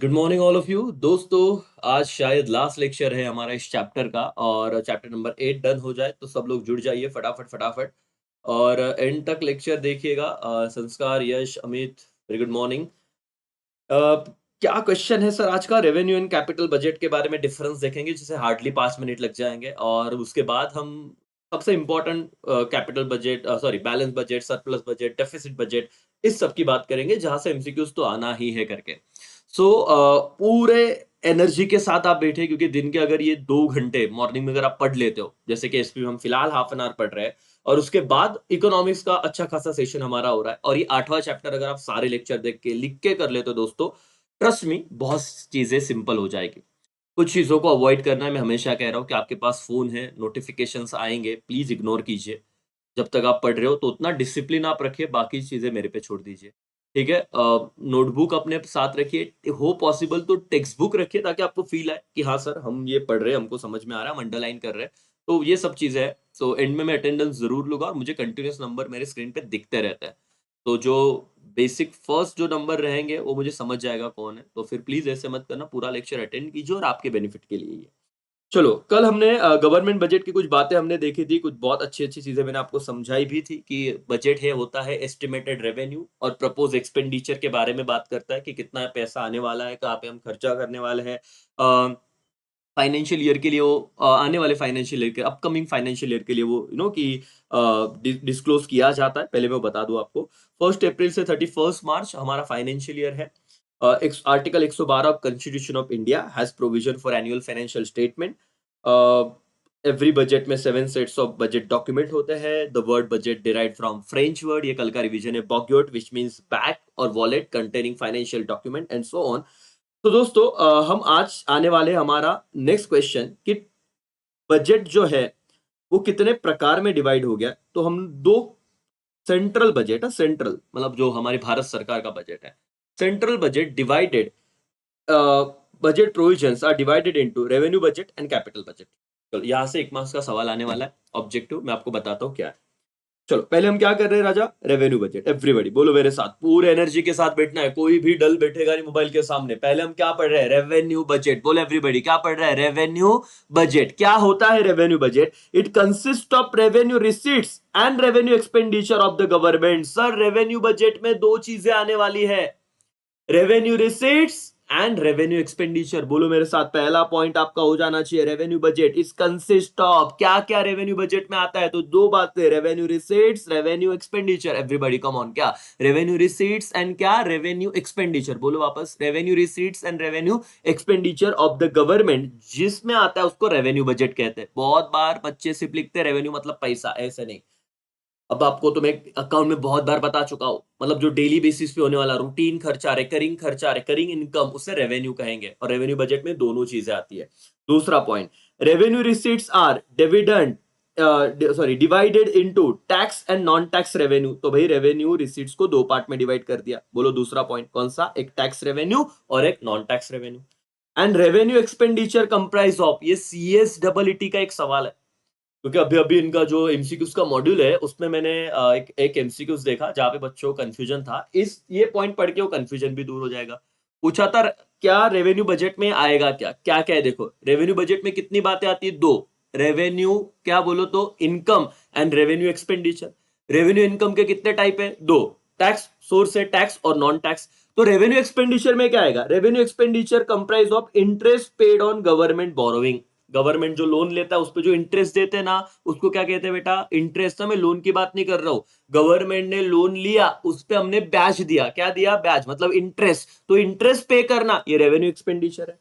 Good morning all of you दोस्तों। आज शायद लास्ट लेक्चर है हमारा इस चैप्टर का और चैप्टर नंबर 8 डन हो जाए तो सब लोग जुड़ जाइए फटाफट फटाफट और एंड तक लेक्चर देखिएगा। संस्कार, यश, अमित, वेरी गुड मॉर्निंग। क्या क्वेश्चन है सर आज का? रेवेन्यू एंड कैपिटल बजट के बारे में डिफरेंस देखेंगे जिसे हार्डली 5 मिनट लग जाएंगे और उसके बाद हम सबसे important capital budget, sorry balance budget, surplus budget, deficit budget, इस सब की बात करेंगे जहां से एमसीक्यूज तो आना ही है करके। सो पूरे एनर्जी के साथ आप बैठे क्योंकि दिन के अगर ये 2 घंटे मॉर्निंग में अगर आप पढ़ लेते हो, जैसे कि एसपी में हम फिलहाल हाफ एन आवर पढ़ रहे हैं और उसके बाद इकोनॉमिक्स का अच्छा खासा सेशन हमारा हो रहा है और ये 8वां चैप्टर अगर आप सारे लेक्चर देख के लिख के कर लेते हो दोस्तों, ट्रस्ट मी बहुत चीजें सिंपल हो जाएगी। कुछ चीजों को अवॉइड करना है। मैं हमेशा कह रहा हूं कि आपके पास फोन है, नोटिफिकेशंस आएंगे, प्लीज इग्नोर कीजिए। जब तक आप पढ़ रहे हो तो उतना डिसिप्लिन आप रखिए, बाकी चीजें मेरे पे छोड़ दीजिए। ठीक है? नोटबुक अपने साथ रखिए, हो पॉसिबल तो टेक्स्ट बुक रखिए ताकि आपको फील आए कि हाँ सर हम ये पढ़ रहे हैं, हमको समझ में आ रहा है, हम अंडरलाइन कर रहे हैं। तो ये सब चीजें हैं। तो एंड में मैं अटेंडेंस जरूर लूंगा और मुझे कंटिन्यूस नंबर मेरे स्क्रीन पे दिखते रहते हैं। तो जो बेसिक फर्स्ट जो नंबर रहेंगे वो मुझे समझ जाएगा कौन है। तो फिर प्लीज ऐसे मत करना, पूरा लेक्चर अटेंड कीजिए और आपके बेनिफिट के लिए ही है। चलो, कल हमने गवर्नमेंट बजट की कुछ बातें हमने देखी थी, कुछ बहुत अच्छी-अच्छी चीज़ें मैंने आपको समझाई भी थी कि बजट है होता है एस्टिमेटेड रेवेन्यू और प्रपोज एक्सपेंडिचर के बारे में बात करता है कि कितना पैसा आने वाला है, कहाँ पे हम खर्चा करने वाले हैं। फाइनेंशियल ईयर के लिए वो आने वाले फाइनेंशियल ईयर के अपकमिंग फाइनेंशियल ईयर के लिए वो कि डिस्क्लोज किया जाता है। पहले मैं बता दूं आपको, 1 अप्रैल से 31 मार्च हमारा फाइनेंशियल ईयर है। Article 112 of constitution of India has provision for annual financial statement. Every budget में 7 सेट्स ऑफ बजट डॉक्यूमेंट होते हैं। The word budget derive from French word, ये कल का रिवीजन है, बॉग्योट, विच मीन्स बैग और wallet containing financial document and so on. तो दोस्तों हम आज आने वाले हमारा नेक्स्ट क्वेश्चन कि बजट जो है वो कितने प्रकार में डिवाइड हो गया। तो हम दो सेंट्रल बजट है, सेंट्रल मतलब जो हमारी भारत सरकार का बजट है, central budget divided, budget provisions are divided into revenue budget and capital budget. चलो यहां से 1 मार्क्स का सवाल आने वाला है। ऑब्जेक्टिव मैं आपको बताता हूँ क्या है। चलो पहले हम क्या कर रहे हैं राजा? Revenue budget. एवरीबॉडी बोलो मेरे साथ, पूरे एनर्जी के साथ बैठना है, कोई भी डल बैठेगा नहीं मोबाइल के सामने। पहले हम क्या पढ़ रहे हैं? Revenue budget. बोलो एवरीबॉडी, क्या पढ़ रहा है? Revenue budget. क्या होता है revenue budget? It consist of revenue receipts and revenue expenditure of the government. Sir revenue budget में दो चीजें आने वाली है, revenue receipts and revenue expenditure. बोलो मेरे साथ, पहला पॉइंट आपका हो जाना चाहिए, revenue budget is consist of. क्या क्या रेवेन्यू बजट में आता है? तो दो बातें, revenue receipts, revenue expenditure. Everybody come on, क्या रेवेन्यू रिसीट्स एंड क्या रेवेन्यू एक्सपेंडिचर? बोलो वापस, revenue receipts and revenue expenditure of the government, जिसमें आता है उसको रेवेन्यू बजट कहते हैं। बहुत बार बच्चे सिर्फ लिखते हैं रेवेन्यू मतलब पैसा, ऐसे नहीं। अब आपको तो मैं अकाउंट में बहुत बार बता चुका हूं, मतलब जो डेली बेसिस पे होने वाला रूटीन खर्चा, रिकरिंग इनकम, उसे रेवेन्यू कहेंगे और रेवेन्यू बजट में दोनों चीजें आती है। दूसरा point, revenue receipts are dividend, sorry divided into tax and non tax revenue. तो भाई रेवेन्यू रिसीट्स को दो पार्ट में डिवाइड कर दिया। बोलो दूसरा पॉइंट कौन सा? एक टैक्स रेवेन्यू और एक non tax revenue. And revenue expenditure comprise of, ये सीएस डबल ईटी का एक सवाल है क्योंकि अभी अभी इनका जो एमसीक्यूज का मॉड्यूल है उसमें मैंने एक एमसीक्यूज देखा जहां पे बच्चों को कंफ्यूजन था। इस ये पॉइंट पढ़ के वो कंफ्यूजन भी दूर हो जाएगा। पूछा था क्या रेवेन्यू बजट में आएगा, क्या क्या क्या है? देखो रेवेन्यू बजट में कितनी बातें आती है? दो। रेवेन्यू क्या बोलो तो income and revenue expenditure. Revenue income के कितने टाइप है? दो, टैक्स सोर्स है टैक्स और नॉन टैक्स। तो रेवेन्यू एक्सपेंडिचर में क्या आएगा? Revenue expenditure comprise of interest paid on government borrowing. Government जो लोन लेता है उस पर जो इंटरेस्ट देते हैं ना, उसको क्या कहते हैं बेटा? इंटरेस्ट। मैं लोन की बात नहीं कर रहा हूं, गवर्नमेंट ने लोन लिया उस पर हमने ब्याज दिया। क्या दिया? ब्याज मतलब इंटरेस्ट। तो इंटरेस्ट पे करना ये रेवेन्यू एक्सपेंडिचर है।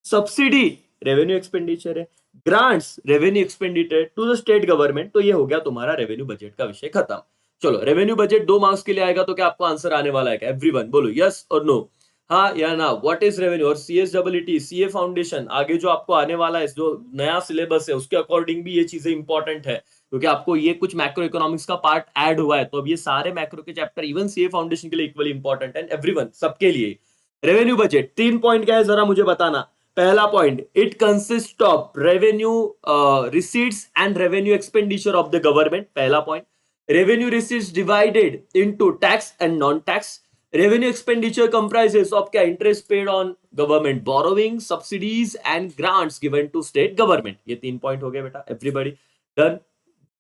सब्सिडी रेवेन्यू एक्सपेंडिचर है। Grants revenue expenditure to the state government. तो ये हो गया तुम्हारा रेवेन्यू बजट का विषय खत्म। चलो रेवेन्यू बजट 2 मार्क्स के लिए आएगा तो क्या आपको आंसर आने वाला है? एवरीवन बोलो यस और नो, हाँ या ना। What is revenue? और सीएसडब्ल्यूटी, सीए फाउंडेशन, आगे जो आपको आने वाला है जो नया सिलेबस है उसके अकॉर्डिंग भी ये चीजें इंपॉर्टेंट है क्योंकि आपको ये कुछ मैक्रो इकोनॉमिक्स का पार्ट ऐड हुआ है। तो अब ये सारे मैक्रो के चैप्टर इवन सीए फाउंडेशन के लिए इक्वली इंपॉर्टेंट है, एवरीवन सबके लिए। रेवेन्यू बजट 3 पॉइंट क्या है जरा मुझे बताना। पहला point, it consist of revenue receipts and revenue expenditure of the government. पहला point, revenue receipts divided into tax and non tax. Revenue expenditure comprises of क्या, interest paid on government borrowing, subsidies and grants given to state government. ये 3 point हो गए बेटा, everybody done,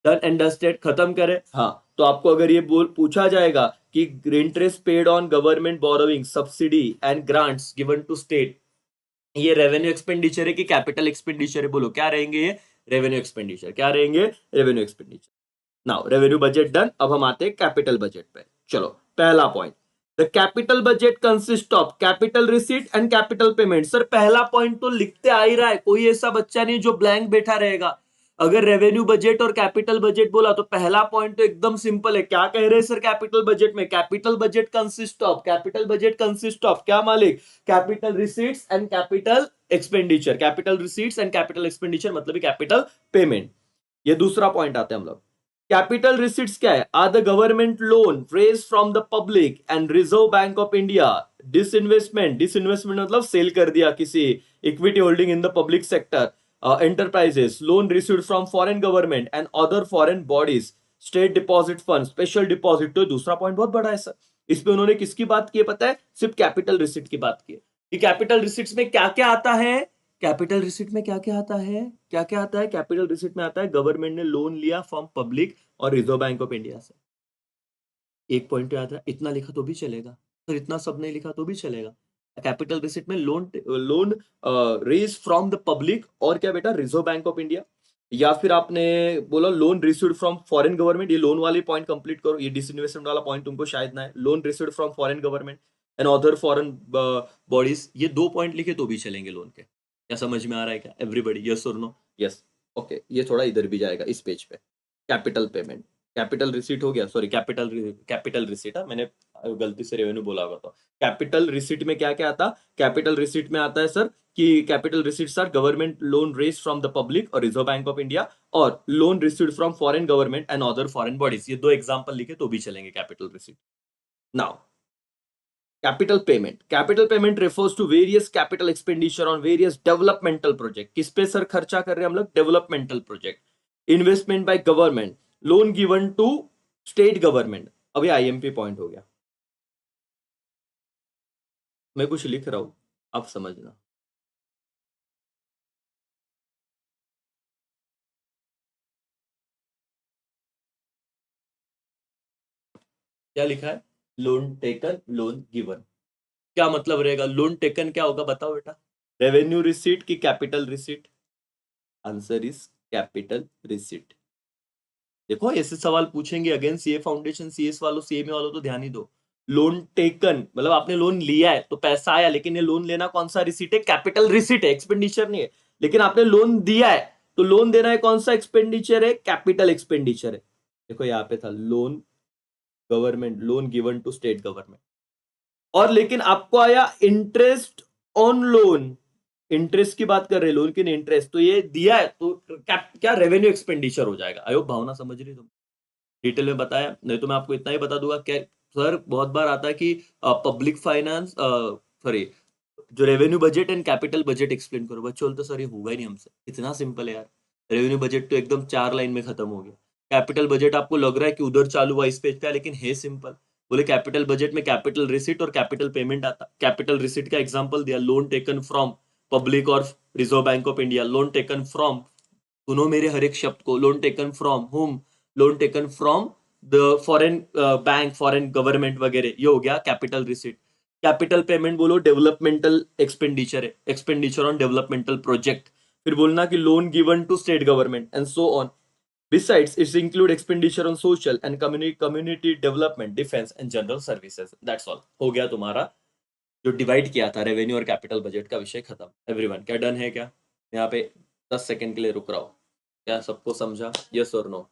done and dusted, खत्म करें। हाँ, तो आपको अगर ये पूछा जाएगा कि interest paid on government borrowing, subsidy and grants given to state, ये रेवेन्यू एक्सपेंडिचर है कि कैपिटल एक्सपेंडिचर है, बोलो क्या रहेंगे ये, रेवेन्यू एक्सपेंडिचर। क्या रहेंगे, revenue expenditure. Now revenue budget done, अब हम आते हैं कैपिटल बजट पे। चलो पहला point, the capital budget consist of capital receipt and capital payment. Sir पहला पॉइंट तो लिखते आ ही रहा है, कोई ऐसा बच्चा नहीं जो ब्लैंक बैठा रहेगा। अगर रेवेन्यू बजट और कैपिटल बजट बोला तो पहला पॉइंट तो एकदम सिंपल है। क्या कह रहे हैं सर कैपिटल बजट में, capital budget consist of, capital budget consist of क्या मालिक, capital receipts and capital expenditure. Capital receipts and capital expenditure मतलब कैपिटल पेमेंट। ये दूसरा पॉइंट आते हैं हम लोग। कैपिटल रिसीट्स क्या है, are the government loan raise from the public and Reserve Bank of India. Disinvestment, disinvestment मतलब सेल कर दिया किसी equity holding in the public sector enterprises, loan received from foreign government and other foreign bodies, state deposit fund, special deposit. तो दूसरा point बहुत बड़ा है sir, इसमें उन्होंने किसकी बात की है पता है, सिर्फ कैपिटल रिसिट की बात की है कि कैपिटल रिसिट्स में क्या क्या आता है, कैपिटल रिसिट में क्या क्या आता है, क्या क्या आता है, कैपिटल रिसिट में आता है गवर्नमेंट ने लोन लिया फ्रॉम पब्लिक और रिजर्व बैंक ऑफ इंडिया से। एक पॉइंट याद है, इतना लिखा तो भी चलेगा, और इतना सब नहीं लिखा तो भी चलेगा। कैपिटल रिसिट में loan raise from the public और क्या बेटा, रिजर्व बैंक ऑफ इंडिया। या फिर आपने बोला loan received from foreign government, ये लोन वाली पॉइंट कंप्लीट करो, ये डिसइन्वेस्टमेंट वाला पॉइंट तुमको शायद ना है। Loan received from foreign government and other foreign bodies, ये 2 पॉइंट लिखे तो भी चलेंगे लोन के। क्या समझ में आ रहा है क्या एवरीबॉडी, यस और नो? यस, ओके, ये थोड़ा इधर भी जाएगा इस पेज पे। कैपिटल पेमेंट, कैपिटल रिसीट हो गया, सॉरी कैपिटल रिसीट, मैंने गलती से रेवेन्यू बोला होगा। तो कैपिटल रिसीट में क्या क्या आता, कैपिटल रिसीट में आता है सर कि capital receipts are government loan raise from the public और रिजर्व बैंक ऑफ इंडिया, और loan received from foreign government and other foreign bodies. ये 2 एग्जांपल लिखे तो भी चलेंगे capital receipt. Now capital payment, capital payment refers to various capital expenditure on various developmental project. किस पे sir खर्चा कर रहे हैं हम लोग, developmental project. Investment by government, loan given to state government. अब ये आईएमपी पॉइंट हो गया, मैं कुछ लिख रहा हूं, आप समझना। क्या लिखा है, लोन टेकन, लोन गिवन। क्या मतलब रहेगा, लोन टेकन क्या होगा बताओ बेटा, रेवेन्यू रिसीट की capital receipt? Answer is capital receipt. देखो ऐसे सवाल पूछेंगे अगेन, सीए फाउंडेशन, सीएस वालों, सीएमए वालों, तो ध्यान ही दो। लोन टेकन मतलब आपने लोन लिया है तो पैसा आया, लेकिन ये लोन लेना कौन सा रिसीट है, कैपिटल रिसीट है, एक्सपेंडिचर नहीं है। लेकिन आपने लोन दिया है तो लोन देना है कौन सा एक्सपेंडिचर है, कैपिटल एक्सपेंडिचर है। देखो यहाँ पे था loan government, loan given to state government, और लेकिन आपको आया इंटरेस्ट ऑन लोन, इंटरेस्ट की बात कर रहे हैं, लोन की इंटरेस्ट, तो ये दिया है तो क्या रेवेन्यू एक्सपेंडिचर हो जाएगा। आयो भावना समझ रही तुम, डिटेल में बताया, नहीं तो मैं आपको इतना ही बता दूंगा। क्या सर बहुत बार आता है कि पब्लिक फाइनेंस, सॉरी, जो revenue budget and capital budget explain करो, बच्चे बोलते सर ये होगा ही नहीं हमसे, इतना सिंपल है यार। रेवेन्यू बजट तो एकदम 4 लाइन में खत्म हो गया, कैपिटल बजट आपको लग रहा है कि उधर चालू हुआ इस पेज पे, लेकिन है सिंपल। बोले कैपिटल बजट में कैपिटल रिसीट और कैपिटल पेमेंट आता। कैपिटल रिसीट का एग्जांपल दिया, लोन टेकन फ्रॉम पब्लिक और Reserve Bank of India. Loan taken from, सुनो मेरे हर एक शब्द को, loan taken from home, loan taken from the foreign bank, foreign government वगैरह, ये हो गया कैपिटल रिसीट। कैपिटल पेमेंट बोलो डेवलपमेंटल एक्सपेंडिचर है, एक्सपेंडिचर ऑन डेवलपमेंटल प्रोजेक्ट। फिर बोलना कि loan given to state government and so on. Besides, it include expenditure on social and community development, defense and general services. That's all. हो गया तुम्हारा जो divide किया था रेवेन्यू और कैपिटल बजट का विषय खत्म। एवरीवन क्या डन है क्या? यहाँ पे 10 सेकंड के लिए रुक रहा हूँ, क्या सबको समझा, यस और नो?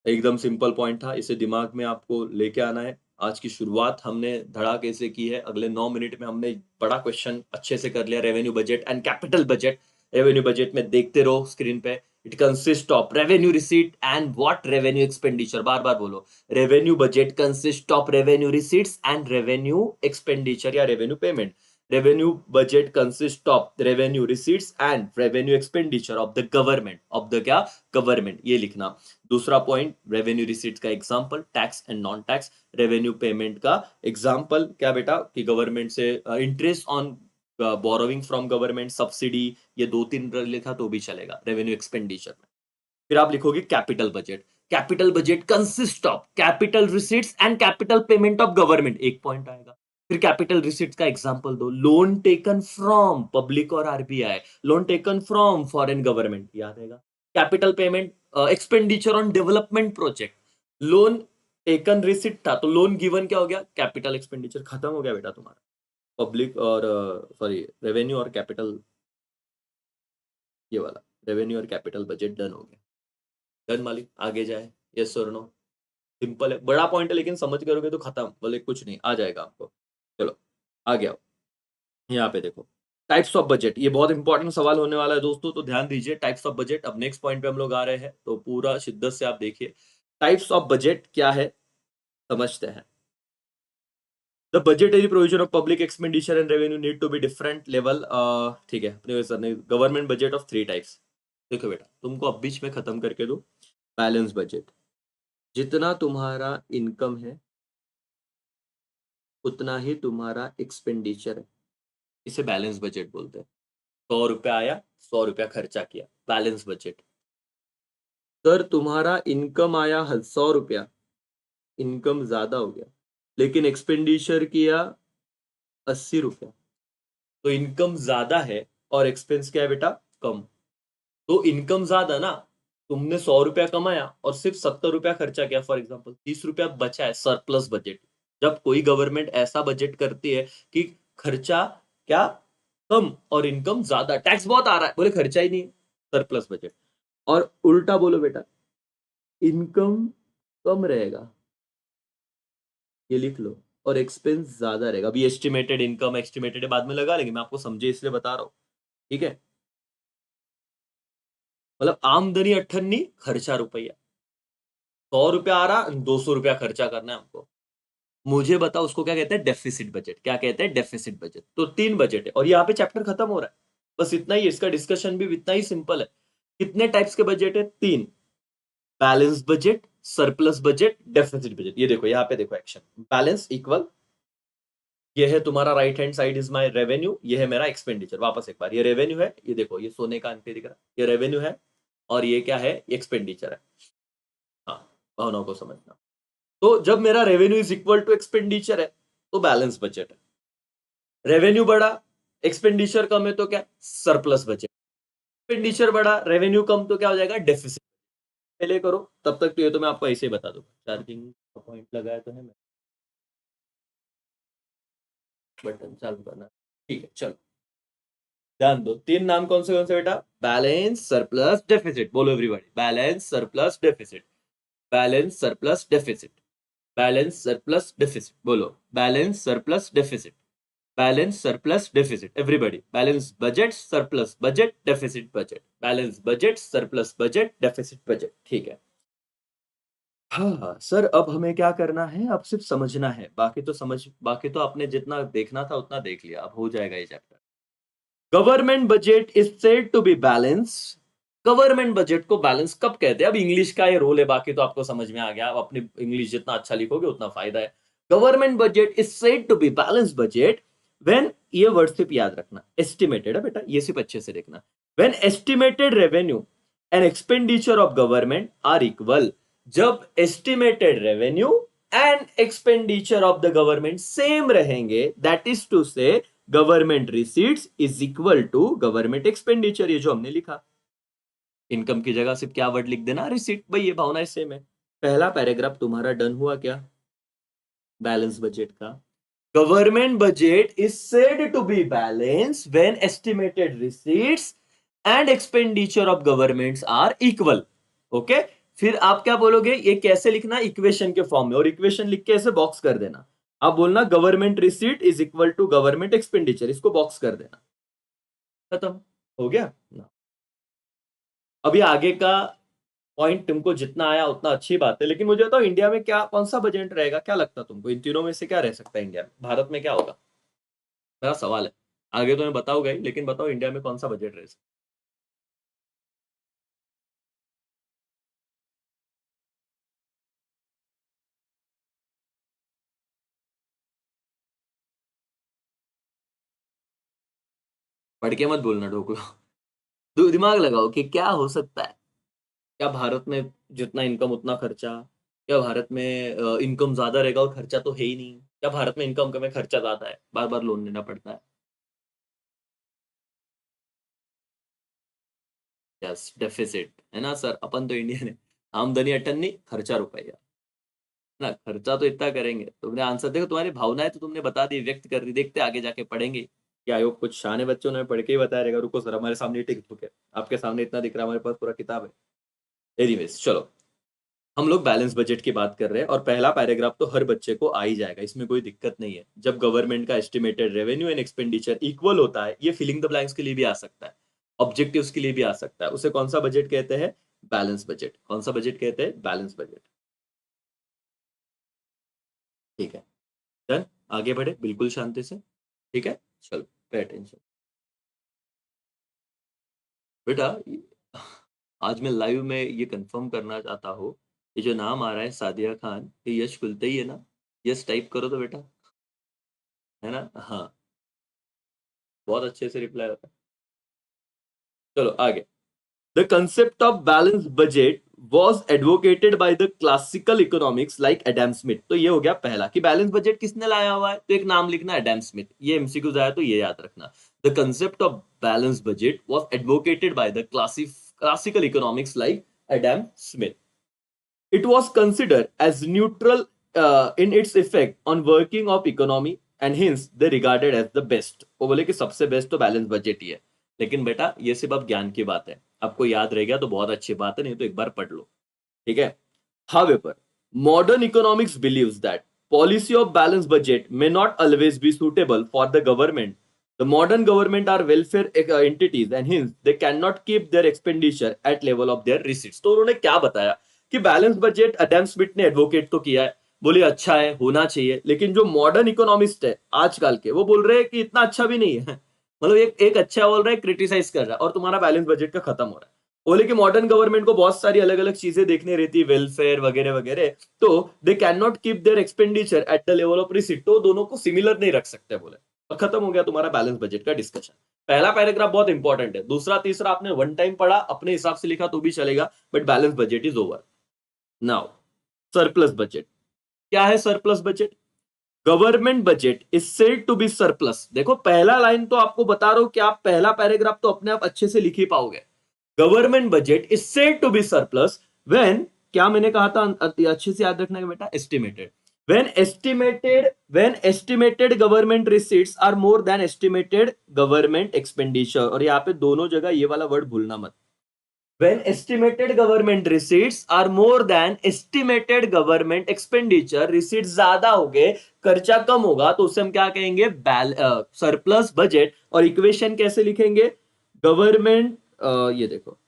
एकदम सिंपल पॉइंट था, इसे दिमाग में आपको लेके आना है। आज की शुरुआत हमने धड़ाके से की है, अगले 9 मिनट में हमने बड़ा क्वेश्चन अच्छे से कर लिया, revenue budget and capital budget. Revenue budget में देखते रहो स्क्रीन पे, it consist of revenue receipt and what, revenue expenditure. बार बार बोलो, revenue budget consist of revenue receipts and revenue expenditure या revenue payment. Revenue budget consist of revenue receipts and revenue expenditure of the government, of the क्या, government, ये लिखना। दूसरा point, revenue receipts का example tax and non tax, revenue payment का example क्या बेटा, कि गवर्नमेंट से interest on borrowing from government, subsidy, ये दो तीन लिखा तो भी चलेगा रेवेन्यू एक्सपेंडिचर में। फिर आप लिखोगे capital budget, capital budget consist of capital receipts and capital payment of government, एक पॉइंट आएगा। फिर कैपिटल रिसीट्स का एग्जांपल दो, लोन टेकन फ्रॉम पब्लिक और RBI, loan taken from foreign government, याद आएगा। Capital payment expenditure on development project, loan taken receipt था तो लोन गिवन क्या हो गया, कैपिटल एक्सपेंडिचर, खत्म हो गया बेटा तुम्हारा पब्लिक और सॉरी रेवेन्यू और कैपिटल, ये वाला रेवेन्यू और कैपिटल बजट डन हो गया। डन मालिक, आगे जाए, यस और नो, सिंपल है, बड़ा पॉइंट है लेकिन समझ करोगे तो खत्म, बोले कुछ नहीं आ जाएगा आपको। चलो आगे आओ, यहाँ पे देखो टाइप्स ऑफ बजट, ये बहुत इंपॉर्टेंट सवाल होने वाला है दोस्तों, तो ध्यान दीजिए टाइप्स ऑफ बजट। अब नेक्स्ट पॉइंट पे हम लोग आ रहे हैं, तो पूरा शिद्दत से आप देखिए टाइप्स ऑफ बजट क्या है, समझते हैं। The budgetary provision of public expenditure and revenue need to be different level, ठीक है, अपने सर ने government budget of three types. देखो बेटा तुमको अब बीच में खत्म करके दो, बैलेंस बजट, जितना तुम्हारा इनकम है उतना ही तुम्हारा एक्सपेंडिचर है, इसे बैलेंस बजट बोलते हैं। 100 रुपया आया, 100 रुपया खर्चा किया, बैलेंस बजट। सर तुम्हारा इनकम आया 100 रुपया, इनकम ज्यादा हो गया, लेकिन एक्सपेंडिचर किया 80 रुपया, तो इनकम ज्यादा है और एक्सपेंस क्या है बेटा, कम। तो इनकम ज्यादा ना, तुमने 100 रुपया कमाया और सिर्फ 70 रुपया खर्चा किया, फॉर एग्जाम्पल 30 रुपया बचा है, सरप्लस बजट। जब कोई गवर्नमेंट ऐसा बजट करती है कि खर्चा क्या कम और इनकम ज्यादा, टैक्स बहुत आ रहा है, बोले खर्चा ही नहीं है, सरप्लस बजट। और उल्टा बोलो बेटा, इनकम कम रहेगा, ये लिख लो, और एक्सपेंस ज्यादा रहेगा। अभी एस्टिमेटेड इनकम एस्टिमेटेड बाद में लगा लेंगे, मैं आपको समझे इसलिए बता रहा हूं, ठीक है। मतलब आमदनी 98, खर्चा रुपया, 100 रुपया आ रहा, 200 रुपया खर्चा करना है हमको। मुझे बताओ उसको क्या कहते हैं, डेफिसिट बजट, क्या कहते हैं, डेफिसिट बजट। तो तीन बजट है और यहाँ पे चैप्टर खत्म हो रहा है, बस इतना ही, इसका डिस्कशन भी इतना ही सिंपल है। कितने टाइप्स के बजट है, तीन, balance budget, surplus budget, deficit budget. ये देखो यहाँ पे देखो एक्शन, बैलेंस इक्वल, ये है तुम्हारा right hand side is my revenue, ये है मेरा एक्सपेंडिचर। वापस एक बार, ये रेवेन्यू है, ये देखो ये सोने का अंक दिख रहा है, ये रेवेन्यू है, और ये क्या है, एक्सपेंडिचर है। हाँ, भावनाओं को समझना। तो जब मेरा revenue is equal to expenditure है तो बैलेंस बजट है, रेवेन्यू बढ़ा एक्सपेंडिचर कम है तो क्या, सरप्लस बजट। एक्सपेंडिचर बढ़ा रेवेन्यू कम तो क्या हो जाएगा, डेफिसिट। पहले करो, तब तक तो ये तो मैं आपको ऐसे ही बता दूंगा। चार्जिंग का पॉइंट लगाया तो है, मैं बटन चालू करना, ठीक है चलो। ध्यान दो, तीन नाम कौन से बेटा, बैलेंस सरप्लस डेफिसिट, बोलो everybody, balance surplus deficit, balance surplus deficit, balance surplus deficit, बोलो balance surplus deficit, balance surplus deficit, everybody, balance budget surplus budget deficit budget, balance budget surplus budget deficit budget, ठीक है। हाँ sir, अब हमें क्या करना है, अब सिर्फ समझना है, बाकी तो आपने जितना देखना था उतना देख लिया, अब हो जाएगा ये chapter. Government budget is said to be balance, government budget को बैलेंस कब कहते हैं, अब इंग्लिश का ये रोल है, बाकी तो आपको समझ में आ गया, आप अपनी इंग्लिश जितना अच्छा लिखोगे उतना फायदा है। Government budget is said to be balance budget when, ये वर्ड सिर्फ याद रखना, एस्टिमेटेड है बेटा, ये सिर्फ अच्छे से देखना, when estimated revenue and expenditure of government are equal, जब estimated revenue and expenditure of the government same रहेंगे, that is to say government receipts is equal to government expenditure, ये जो हमने लिखा, इनकम की जगह सिर्फ क्या वर्ड लिख देना, रिसीट, भाई ये भावना सेम है। पहला पैराग्राफ तुम्हारा डन हुआ क्या, बैलेंस बजट का। Government budget is said to be balance when estimated receipts and expenditure of governments are equal, okay. फिर आप क्या बोलोगे, ये कैसे लिखना, इक्वेशन के फॉर्म में, और इक्वेशन लिख के ऐसे बॉक्स कर देना। आप बोलना government receipt is equal to government expenditure, इसको बॉक्स कर देना, खत्म हो गया ना। अभी आगे का पॉइंट तुमको जितना आया उतना अच्छी बात है, लेकिन मुझे बताओ इंडिया में क्या, कौन सा बजट रहेगा, क्या लगता है तुमको, इन तीनों में से क्या रह सकता है इंडिया में, भारत में क्या होगा, मेरा सवाल है। आगे तो मैं बताऊँगा ही, लेकिन बताओ इंडिया में कौन-सा बजट रह सकता है? पढ़ के मत बोलना ढोकला। दिमाग लगाओ कि क्या हो सकता है? क्या भारत में जितना इनकम उतना खर्चा? क्या भारत में इनकम ज़्यादा रहेगा और खर्चा तो है ही नहीं? क्या भारत में इनकम कम है, खर्चा ज़्यादा है, बार-बार लोन लेना पड़ता है? यस, डेफ़िसिट, है ना सर? अपन तो इंडियन है। आमदनी अठन्नी, खर्चा रुपया। ना खर्चा तो इतना करेंगे। तुमने आंसर देखो, तुम्हारी भावनाएँ तो तुमने बता दी, व्यक्त कर दी। देखते हैं आगे जाके पढ़ेंगे। क्या आयोग कुछ शाने बच्चों ने पढ़ के ही बताया रहेगा। रुको सर, हमारे सामने टेक्स्ट बुक है। आपके सामने इतना दिख रहा है, हमारे पास पूरा किताब है। एनीवेज़ चलो। हम लोग बैलेंस बजट की बात कर रहे हैं और पहला पैराग्राफ तो हर बच्चे को आ ही जाएगा, इसमें कोई दिक्कत नहीं है। जब गवर्नमेंट का estimated revenue and expenditure equal होता है, ये फिलिंग द ब्लैंक्स के लिए भी आ सकता है, ऑब्जेक्टिव्स के लिए भी आ सकता है। उसे कौन-सा बजट कहते हैं? Balance budget. कौन-सा बजट कहते हैं? Balance budget. ठीक है, डन? आगे बढ़े बिल्कुल शांति से, ठीक है? चलो, पे अटेंशन। बेटा आज मैं लाइव में ये कन्फर्म करना चाहता हूँ, ये जो नाम आ रहा है सादिया खान, ये यश कुलते ही है ना? यस टाइप करो तो बेटा, है ना? हाँ, बहुत अच्छे से रिप्लाई होता है। चलो आगे। The concept of balanced budget was advocated by the classical economics like Adam Smith। तो ये हो गया पहला कि बैलेंस बजट किसने लाया हुआ है, तो एक नाम लिखना एडम स्मिथ। ये एमसीक्यूज आया तो ये याद रखना। The concept of balanced budget was advocated by the classical economics like Adam Smith। It was considered as neutral in its effect on working of economy and hence they regarded as the best। वो बोले कि सबसे best तो balance budget ही है। लेकिन बेटा ये सिर्फ अब ज्ञान की बात है, आपको याद रह गया तो बहुत अच्छी बात है, नहीं तो एक बार पढ़ लो, ठीक है? However, modern economics believes that policy of balanced budget may not always be suitable for the government। The modern government are welfare entities and hence they cannot keep their expenditure at level of their receipts। तो उन्होंने क्या बताया कि balance budget Adam Smith ने advocate तो किया है, बोले अच्छा है, होना चाहिए, लेकिन जो मॉडर्न इकोनॉमिस्ट है आजकल के, वो बोल रहे हैं कि इतना अच्छा भी नहीं है। मतलब एक अच्छा बोल रहा है, क्रिटिसाइज कर रहा है, और तुम्हारा बैलेंस बजट का खत्म हो रहा है। बोले कि मॉडर्न गवर्नमेंट को बहुत सारी अलग अलग चीजें देखने रहती है, वेलफेयर वगैरह वगैरह, तो they can not keep their expenditure at the level of receipt. तो दोनों को सिमिलर नहीं रख सकते बोले। और खत्म हो गया तुम्हारा बैलेंस बजट का डिस्कशन। पहला पैराग्राफ बहुत इंपॉर्टेंट है, दूसरा तीसरा आपने वन टाइम पढ़ा, अपने हिसाब से लिखा तो भी चलेगा, but balance budget is over. Now surplus budget. क्या है surplus budget? Government budget is said to be surplus. देखो पहला लाइन तो आपको बता रहा हूं कि आप पहला पैराग्राफ तो अपने आप अच्छे से लिख ही पाओगे। Government budget is said to be surplus when, क्या मैंने कहा था अच्छे से याद रखना है बेटा, estimated. when estimated government receipts are more than estimated government expenditure। और यहाँ पे दोनों जगह ये वाला वर्ड भूलना मत। when estimated government receipts are more than estimated government expenditure, receipts ज्यादा हो गए, खर्चा कम होगा, तो उसे हम क्या कहेंगे? Surplus budget. और इक्वेशन कैसे लिखेंगे? गवर्नमेंट, ये देखो,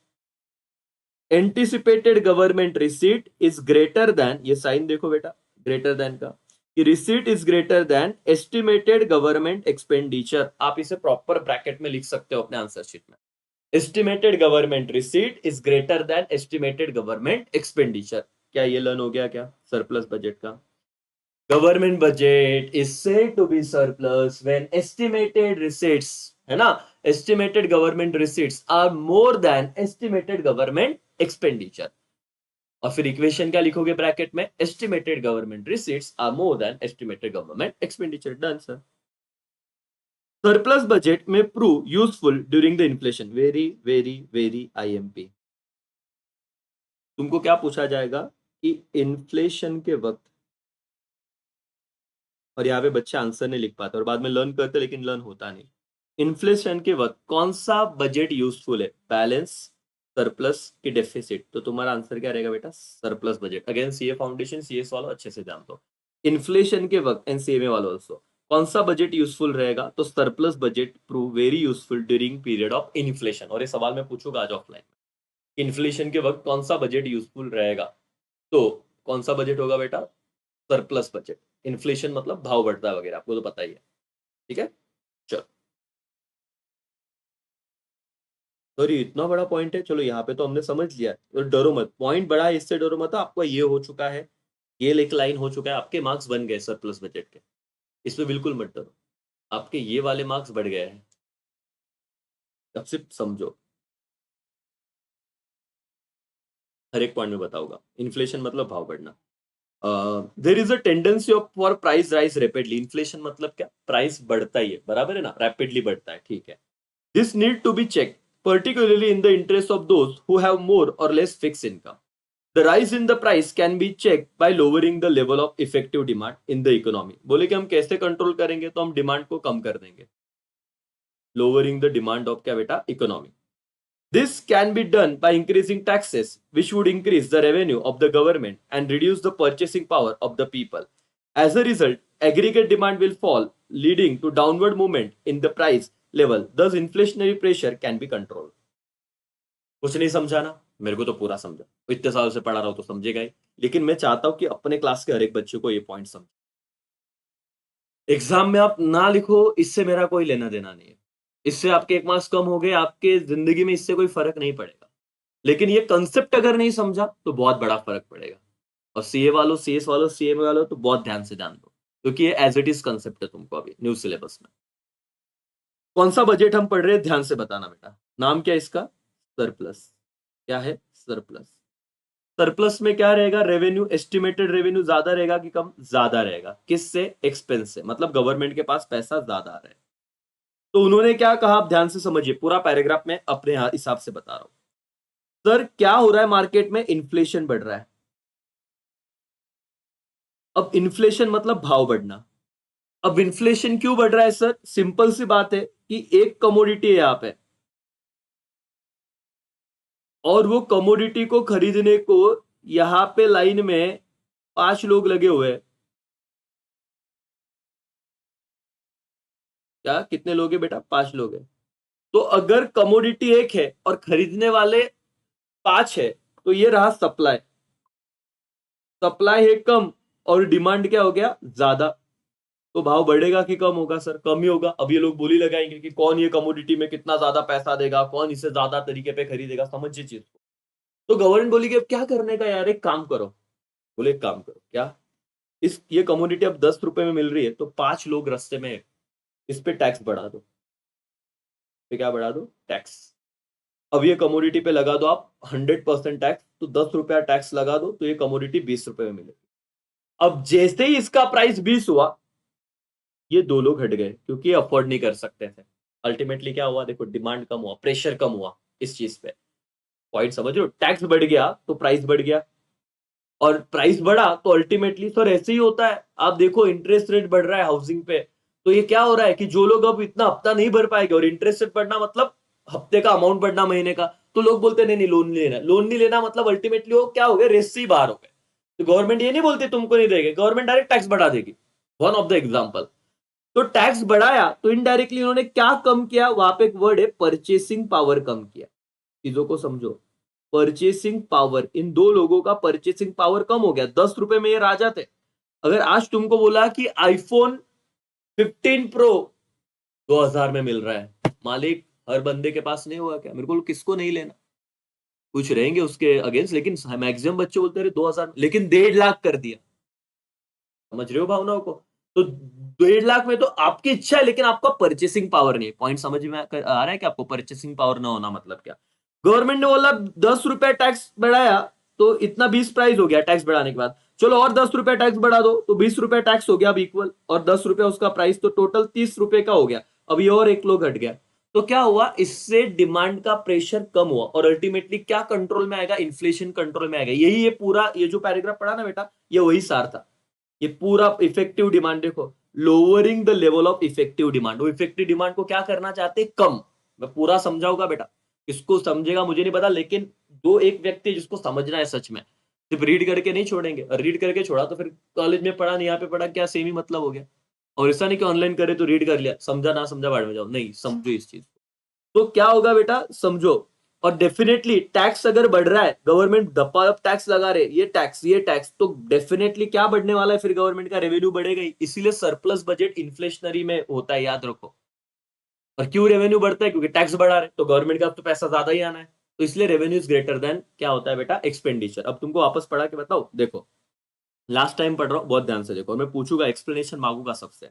anticipated government receipt is greater than, ये साइन देखो बेटा, ग्रेटर देन का, कि receipt is greater than estimated government expenditure. आप इसे प्रॉपर ब्रैकेट में लिख सकते हो अपने आंसर शीट में। Estimated government receipt is greater than estimated government expenditure. क्या ये लर्न हो गया क्या सरप्लस बजट का? Government budget is said to be surplus when estimated receipts, है ना, estimated government receipts are more than estimated government expenditure. और फिर इक्वेशन क्या लिखोगे ब्रैकेट में? Estimated government receipts are more than estimated government expenditure. Done sir. Surplus budget में prove useful during the inflation. Very very very IMP. तुमको क्या पूछा जाएगा कि इन्फ्लेशन के वक्त, और यहाँ पे बच्चे आंसर नहीं लिख पाते और बाद में लर्न करते लेकिन लर्न होता नहीं। इन्फ्लेशन के वक्त कौन सा बजट यूजफुल है? बैलेंस, सरप्लस की डेफिसिट? तो तुम्हारा आंसर क्या रहेगा बेटा? Surplus budget. Again CA foundation, CS वालों अच्छे से जान दो। इन्फ्लेशन के वक्त एनसीएमए वालों ऑल्सो, कौन सा बजट यूजफुल रहेगा? तो surplus budget prove very useful during period of inflation. और ये सवाल मैं पूछूंगा आज ऑफलाइन। इन्फ्लेशन के वक्त कौन सा बजट यूजफुल रहेगा? तो कौन सा बजट होगा बेटा? Surplus budget. इन्फ्लेशन मतलब भाव बढ़ता है वगैरह, आपको तो पता ही है, ठीक है? सॉरी इतना बड़ा पॉइंट है, चलो यहाँ पे तो हमने समझ लिया, तो डरो मत, पॉइंट बड़ा है इससे डरो मत, आपका ये हो चुका है, ये एक लाइन हो चुका है, आपके मार्क्स बन गए सरप्लस बजट के, इसमें बिल्कुल मत डरो, आपके ये वाले मार्क्स बढ़ गए हैं, अब सिर्फ समझो, हर एक पॉइंट में बताऊंगा। इन्फ्लेशन मतलब भाव बढ़ना। There is a tendency of for price rise rapidly, inflation मतलब क्या, प्राइस बढ़ता ही है, बराबर है ना, रैपिडली बढ़ता है, ठीक है। This need to be check particularly in the interest of those who have more or less fixed income. The rise in the price can be checked by lowering the level of effective demand in the economy. बोले कि हम कैसे control करेंगे, तो हम demand को कम कर देंगे, lowering the demand of क्या बेटा, economy. This can be done by increasing taxes, which would increase the revenue of the government and reduce the purchasing power of the people. As a result, aggregate demand will fall, leading to downward movement in the price level. Thus, inflationary pressure can be controlled. कुछ नहीं समझा ना, मेरे को तो पूरा समझा, इतने साल से पढ़ा रहा हूं तो समझेगा ही, लेकिन मैं चाहता हूं कि अपने क्लास के हर एक बच्चे को ये पॉइंट समझे। एग्जाम में आप ना लिखो, इससे मेरा कोई लेना देना नहीं है, इससे आपके एक मार्क्स कम हो गए, आपके जिंदगी में इससे कोई फर्क नहीं पड़ेगा, लेकिन ये कंसेप्ट अगर नहीं समझा तो बहुत बड़ा फर्क पड़ेगा। और सीए वालों, सीएस वालों, सीए वालों तो बहुत ध्यान से जान दो, क्योंकि ये एज इट इज कंसेप्ट है तुमको अभी न्यू सिलेबस में। कौन सा बजट हम पढ़ रहे हैं, ध्यान से बताना बेटा, नाम क्या है इसका, सरप्लस। क्या है, सरप्लस। सरप्लस में क्या रहेगा, रेवेन्यू, एस्टिमेटेड रेवेन्यू ज्यादा रहेगा कि कम, ज्यादा रहेगा, किससे, एक्सपेंस से, मतलब गवर्नमेंट के पास पैसा ज्यादा आ रहा है। तो उन्होंने क्या कहा, आप ध्यान से समझिए, पूरा पैराग्राफ में अपने हिसाब से बता रहा हूं। सर क्या हो रहा है मार्केट में, इन्फ्लेशन बढ़ रहा है। अब इन्फ्लेशन मतलब भाव बढ़ना। अब इन्फ्लेशन क्यों बढ़ रहा है सर, सिंपल सी बात है कि एक कमोडिटी है यहां पे, और वो कमोडिटी को खरीदने को यहां पे लाइन में 5 लोग लगे हुए हैं। क्या, कितने लोग हैं बेटा, 5 लोग हैं। तो अगर कमोडिटी एक है और खरीदने वाले 5 है, तो ये रहा सप्लाई, सप्लाई है कम और डिमांड क्या हो गया, ज्यादा, तो भाव बढ़ेगा कि कम होगा सर, कम ही होगा। अब ये लोग बोली लगाएंगे कि कौन ये कमोडिटी में कितना ज्यादा पैसा देगा, कौन इसे ज्यादा तरीके पे खरीदेगा, समझिए चीज को। तो गवर्नमेंट बोली कि अब क्या करने का यार, एक काम करो, बोले एक काम करो क्या, इस ये कमोडिटी अब 10 रुपए में मिल रही है, तो 5 लोग रास्ते में, इस पे टैक्स बढ़ा दो, पे क्या बढ़ा दो, टैक्स। अब ये कमोडिटी पे लगा दो आप 100% टैक्स, तो 10 रुपया टैक्स लगा दो, तो ये कमोडिटी 20 रुपए में मिलेगी। अब जैसे ही इसका प्राइस 20 हुआ, ये 2 लोग हट गए, क्योंकि अफोर्ड नहीं कर सकते थे। अल्टीमेटली क्या हुआ, देखो डिमांड कम हुआ, प्रेशर कम हुआ इस चीज पे, पॉइंट समझ रहे हो, टैक्स बढ़ गया तो प्राइस बढ़ गया, और प्राइस बढ़ा तो अल्टीमेटली सर ऐसे ही होता है, आप देखो इंटरेस्ट रेट बढ़ रहा है हाउसिंग पे, तो ये क्या हो रहा है कि जो लोग अब इतना हफ्ता नहीं भर पाएंगे, और इंटरेस्ट रेट बढ़ना मतलब हफ्ते का अमाउंट बढ़ना, महीने का, तो लोग बोलते नहीं नहीं लोन नहीं लेना, लोन नहीं लेना मतलब अल्टीमेटली वो क्या हो गया, रेस से ही बाहर हो गए। तो गवर्नमेंट ये नहीं बोलती तुमको नहीं देगी, गवर्नमेंट डायरेक्ट टैक्स बढ़ा देगी। वन ऑफ द एग्जाम्पल, तो टैक्स बढ़ाया तो इनडायरेक्टली उन्होंने क्या कम किया, वहां पे एक वर्ड है परचेसिंग पावर, कम किया। चीजों को समझो, परचेसिंग पावर, इन 2 लोगों का परचेसिंग पावर कम हो गया, 10 रुपए में ये राजा थे। अगर आज तुमको बोला कि आईफोन 15 प्रो 2000 में मिल रहा है, मालिक हर बंदे के पास नहीं होगा क्या, मेरे को किसको नहीं लेना, कुछ रहेंगे उसके अगेंस्ट, लेकिन मैक्सिमम बच्चे बोलते रहे 2000, लेकिन 1.5 लाख कर दिया, समझ रहे हो भावनाओं को। तो 1.5 लाख में तो आपकी इच्छा है, लेकिन आपका परचेसिंग पावर नहीं है। पॉइंट समझ में आ रहा है कि आपको परचेसिंग पावर ना होना मतलब क्या। गवर्नमेंट ने बोला 10 रुपए टैक्स बढ़ाया, तो इतना 20 प्राइस हो गया टैक्स बढ़ाने के बाद, चलो और 10 रुपए टैक्स बढ़ा दो, तो 20 रुपए टैक्स हो गया अब इक्वल, और 10 रुपए उसका प्राइस, तो टोटल 30 रुपए का हो गया। अब ये और 1 लोग हट गया, तो क्या हुआ, इससे डिमांड का प्रेशर कम हुआ, और अल्टीमेटली क्या कंट्रोल में आएगा, इन्फ्लेशन कंट्रोल में आएगा। यही ये पूरा ये जो पैराग्राफ पढ़ा ना बेटा, ये वही सार था। ये पूरा इफेक्टिव डिमांड देखो, lowering the level of effective demand, वो इफेक्टिव डिमांड को क्या करना चाहते हैं, कम। मैं पूरा समझाऊंगा बेटा, किसको समझेगा मुझे नहीं पता, लेकिन दो एक व्यक्ति जिसको समझना है सच में, सिर्फ रीड करके नहीं छोड़ेंगे, और रीड करके छोड़ा तो फिर कॉलेज में पढ़ा नहीं, यहाँ पे पढ़ा, क्या सेम ही मतलब हो गया। और ऐसा नहीं कि ऑनलाइन करे तो रीड कर लिया, समझा ना समझा बाढ़ में जाओ, नहीं, समझो इस चीज को। तो क्या होगा बेटा, समझो। और डेफिनेटली टैक्स अगर बढ़ रहा है, गवर्नमेंट धप्पा टैक्स लगा रहे, ये टैक्स तो डेफिनेटली क्या बढ़ने वाला है, फिर गवर्नमेंट का रेवेन्यू बढ़ेगा ही, इसीलिए सरप्लस बजट इन्फ्लेशनरी में होता है, याद रखो। और क्यों रेवेन्यू बढ़ता है? क्योंकि टैक्स बढ़ा रहे, तो गवर्नमेंट का तो पैसा ज्यादा ही आना है, तो इसलिए रेवेन्यू इज ग्रेटर देन क्या होता है बेटा? एक्सपेंडिचर। अब तुमको वापस पढ़ा के बताओ, देखो लास्ट टाइम पढ़ रहा हूं, बहुत ध्यान से देखो, और मैं पूछूंगा, एक्सप्लेनेशन मांगूंगा सबसे।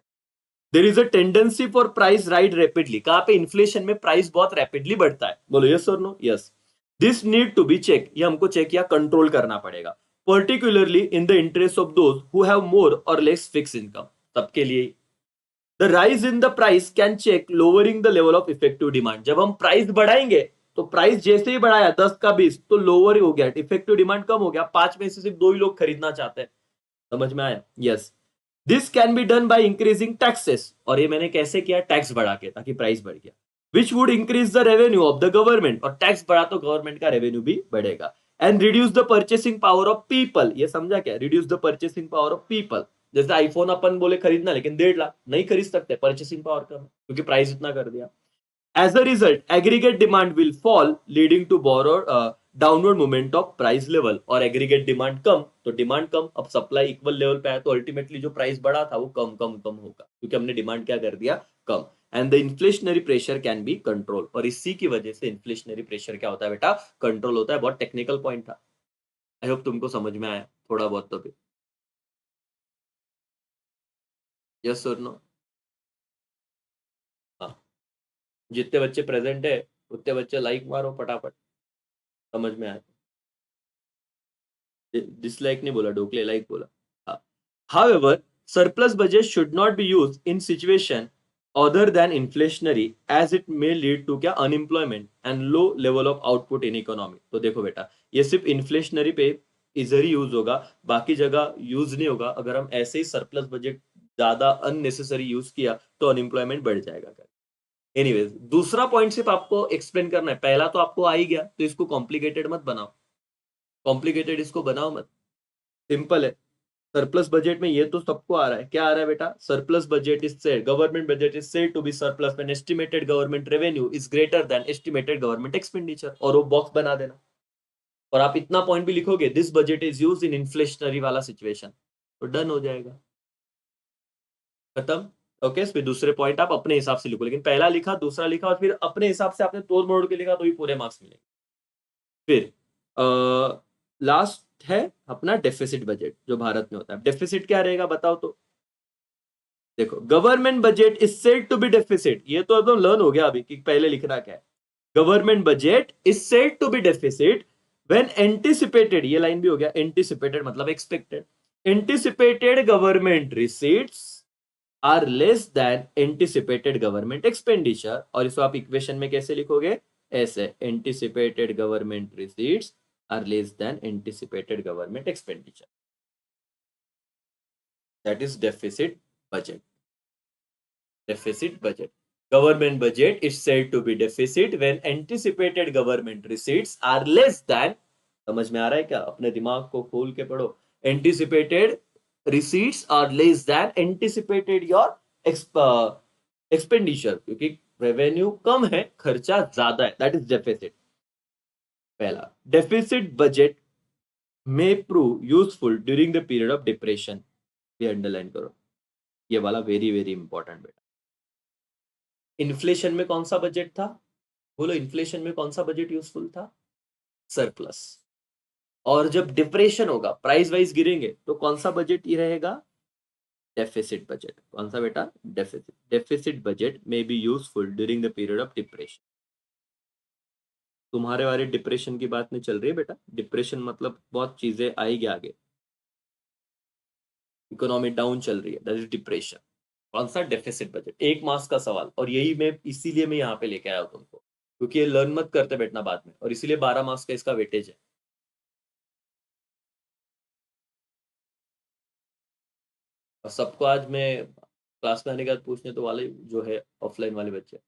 There is a tendency for price ride rapidly, कहां पे? इन्फ्लेशन में प्राइस बहुत रैपिडली बढ़ता है, बोलो यस और no? Yes. This need to be check, ये हमको चेक या कंट्रोल करना पड़ेगा, particularly in the interest of those who have more or less fix income, सबके लिए। The rise in the price can check lowering the level of effective demand, जब हम price बढ़ाएंगे तो प्राइस जैसे ही बढ़ाया 10 का 20 तो लोअर हो गया, इफेक्टिव डिमांड कम हो गया, 5 में से सिर्फ 2 ही लोग खरीदना चाहते हैं। समझ में आया? Yes. This can be done by increasing taxes, और ये मैंने कैसे किया? टैक्स बढ़ा के, ताकि प्राइस बढ़ गया, which would increase the revenue of the government, और टैक्स बढ़ा तो गवर्नमेंट का रेवेन्यू भी बढ़ेगा, and reduce the purchasing power of people, ये समझा क्या? Reduce the purchasing power of people. जैसे आईफोन अपन बोले खरीदना, लेकिन 1.5 लाख नहीं खरीद सकते, परचेसिंग पावर कम है, क्योंकि प्राइस इतना कर दिया। As a result, aggregate demand will fall, leading to downward movement of price level, और एग्रीगेट डिमांड कम तो डिमांड कम, अब सप्लाई इक्वल लेवल पे आया तो अल्टीमेटली जो प्राइस बढ़ा था वो कम कम कम होगा, क्योंकि हमने डिमांड क्या कर दिया? कम। And the inflationary pressure can be control, और इसी की वजह से इन्फ्लेशनरी प्रेशर क्या होता है बेटा? कंट्रोल होता है। बहुत टेक्निकल पॉइंट था, आई होप तुमको समझ में आया थोड़ा बहुत तो भी। यस और नो? हाँ, जितने बच्चे प्रेजेंट है उतने बच्चे लाइक मारो फटाफट, समझ में आया? डिसलाइक नहीं बोला, ढोकले लाइक बोला। हाँ। However, surplus budget should not be used in situation other than inflationary, as it may lead to क्या? Unemployment and low level of output in economy. तो देखो बेटा, ये सिर्फ इन्फ्लेशनरी पे इधर ही यूज होगा, बाकी जगह यूज नहीं होगा। अगर हम ऐसे ही सरप्लस बजट ज्यादा अननेसेसरी यूज किया तो अनएम्प्लॉयमेंट बढ़ जाएगा। एनीवेज, दूसरा पॉइंट सिर्फ आपको एक्सप्लेन करना है, पहला तो आपको आ ही गया, तो इसको कॉम्प्लिकेटेड मत बनाओ, कॉम्प्लिकेटेड इसको बनाओ मत, सिंपल है। सरप्लस बजट में ये तो सबको आ रहा है, क्या आ रहा है बेटा? Surplus budget is said, government budget is said to be surplus when estimated government revenue is greater than estimated government expenditure, और वो बॉक्स बना देना। और आप इतना पॉइंट भी लिखोगे, this budget is used in inflationary वाला सिचुएशन, तो डन हो जाएगा, खत्म। ओके, फिर दूसरे पॉइंट आप अपने हिसाब से लिखो, लेकिन पहला लिखा, दूसरा लिखा, और फिर अपने हिसाब से आपने तोड़ मोड़ के लिखा तो ही पूरे मार्क्स मिलेंगे। फिर लास्ट है अपना डेफिसिट बजट, जो भारत में होता है। डेफिसिट क्या रहेगा बताओ तो? देखो, government budget is said to be deficit, ये तो एकदम लर्न हो गया अभी कि पहले लिखना क्या है। Government budget is said to be deficit when anticipated, ये लाइन भी हो गया, एंटिसिपेटेड मतलब expected, anticipated government receipts are less than anticipated government expenditure. और इसको आप इक्वेशन में कैसे लिखोगे? ऐसे, anticipated government receipts are less than anticipated government expenditure, that is deficit budget. Deficit budget. Government budget is said to be deficit when anticipated government receipts are less than, समझ में आ रहा है क्या? अपने दिमाग को खोल के पढ़ो। Anticipated receipts are less than anticipated your expenditure, क्योंकि रेवेन्यू कम है, खर्चा ज्यादा है, दैट इज डेफिसिट। पहला, डेफिसिट बजट में prove useful during the period of depression, ये अंडरलाइन करो, ये वाला वेरी वेरी इंपॉर्टेंट बेटा। इन्फ्लेशन में कौन सा बजट था? बोलो, इन्फ्लेशन में कौन सा बजट यूजफुल था? सरप्लस। और जब डिप्रेशन होगा, प्राइस वाइज गिरेंगे, तो कौन सा बजट ही रहेगा? Deficit budget. कौन सा बेटा? डेफिसिट। डेफिसिट बजट में be useful during the period of depression. तुम्हारे वाले डिप्रेशन की बात नहीं चल रही है बेटा, डिप्रेशन मतलब बहुत चीजें आएगी आगे, इकोनॉमी डाउन चल रही है, दैट इज डिप्रेशन। कौन सा? Deficit budget. एक मार्क्स का सवाल, और यही मैं इसीलिए मैं यहाँ पे लेके आया हूँ तुमको, क्योंकि ये लर्न मत करते बैठना बाद में, और इसीलिए 12 मार्क्स का इसका वेटेज है। और सबको आज मैं क्लास में आने के बाद पूछने तो वाले जो है ऑफलाइन वाले बच्चे,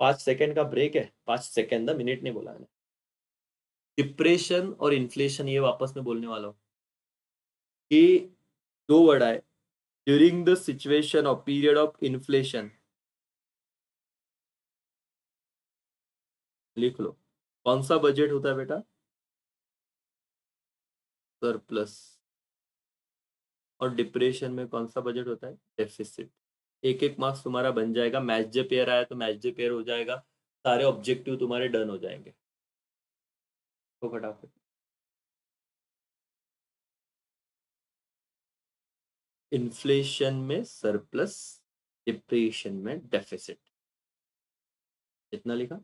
5 सेकंड का ब्रेक है, 5 सेकंड ना, मिनट नहीं बोला मैंने। डिप्रेशन और इन्फ्लेशन ये वापस में बोलने वाला हूँ कि दो वर्ड आए, during the situation of period of inflation, लिख लो। कौन सा बजट होता है बेटा? सरप्लस। और डिप्रेशन में कौन सा बजट होता है? डेफिसिट। एक एक मार्क्स तुम्हारा बन जाएगा। मैच जे पेयर आया तो मैच जे पेयर हो जाएगा, सारे ऑब्जेक्टिव तुम्हारे डन हो जाएंगे। तो फटाफट। इन्फ्लेशन में सरप्लस, डिप्रेशन में डेफिसिट। इतना लिखा।